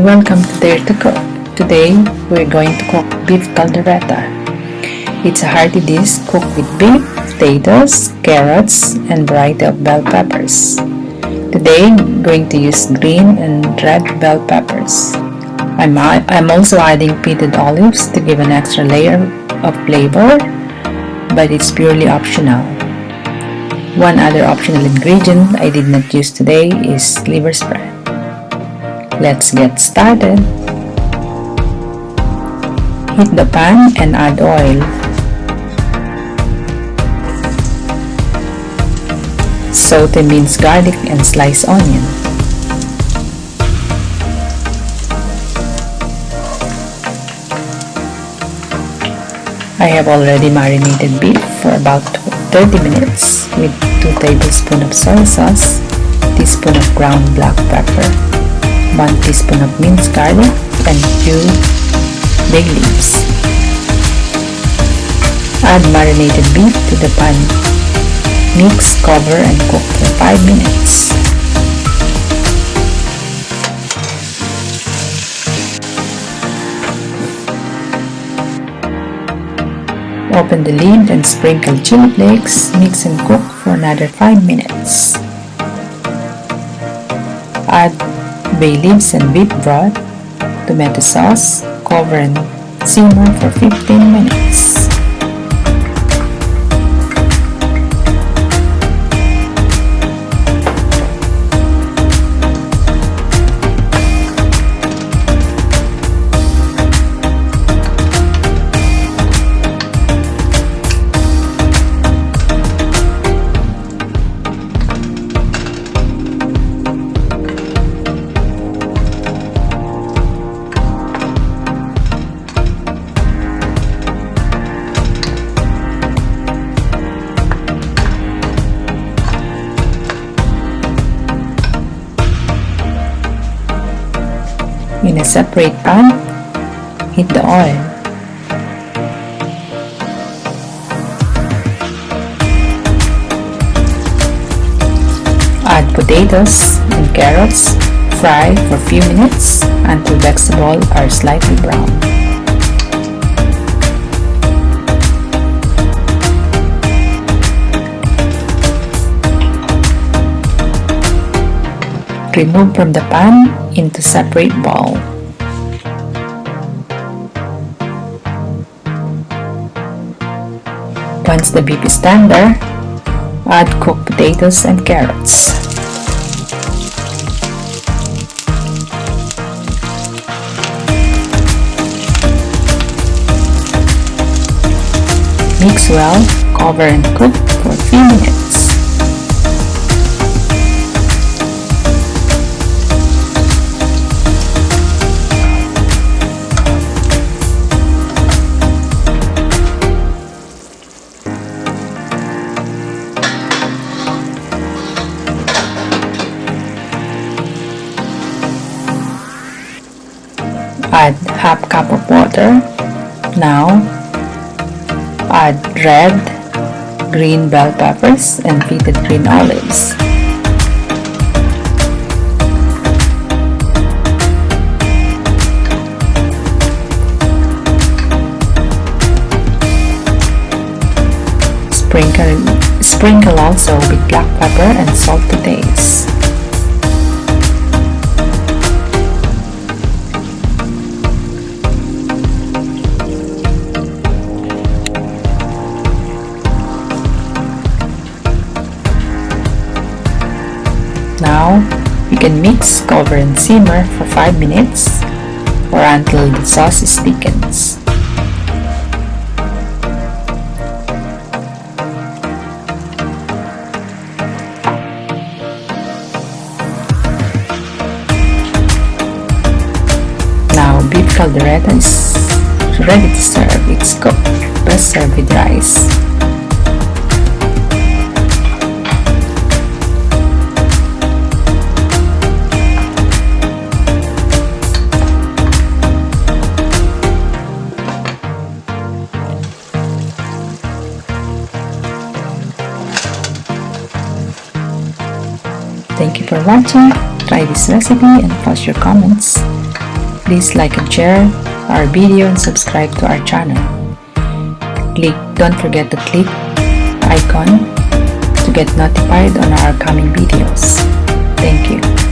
Welcome to Dare to Cook. Today we're going to cook beef caldereta. It's a hearty dish cooked with beef, potatoes, carrots, and variety of bell peppers. Today I'm going to use green and red bell peppers. I'm also adding pitted olives to give an extra layer of flavor, but it's purely optional. One other optional ingredient I did not use today is liver spread. Let's get started. Heat the pan and add oil. Saute minced garlic and sliced onion. I have already marinated beef for about 30 minutes with 2 tablespoons of soy sauce, teaspoon of ground black pepper, 1 teaspoon of minced garlic, and 2 bay leaves. Add marinated beef to the pan. Mix, cover, and cook for 5 minutes. Open the lid and sprinkle chili flakes. Mix and cook for another 5 minutes. Add bay leaves and beef broth, tomato sauce, cover and simmer for 15 minutes. In a separate pan, heat the oil. Add potatoes and carrots. Fry for a few minutes until vegetables are slightly brown. Remove from the pan into separate bowl. Once the beef is tender, add cooked potatoes and carrots. Mix well, cover and cook for a few minutes. Add half cup of water. Now, add red, green bell peppers and pitted green olives. Sprinkle also with black pepper and salt to taste. Now, you can mix, cover and simmer for 5 minutes or until the sauce thickens. Now, beef caldereta is ready to serve. It's cooked. Best serve with rice. Thank you for watching. Try this recipe and post your comments. please like and share our video and subscribe to our channel. Don't forget to click icon to get notified on our coming videos. Thank you.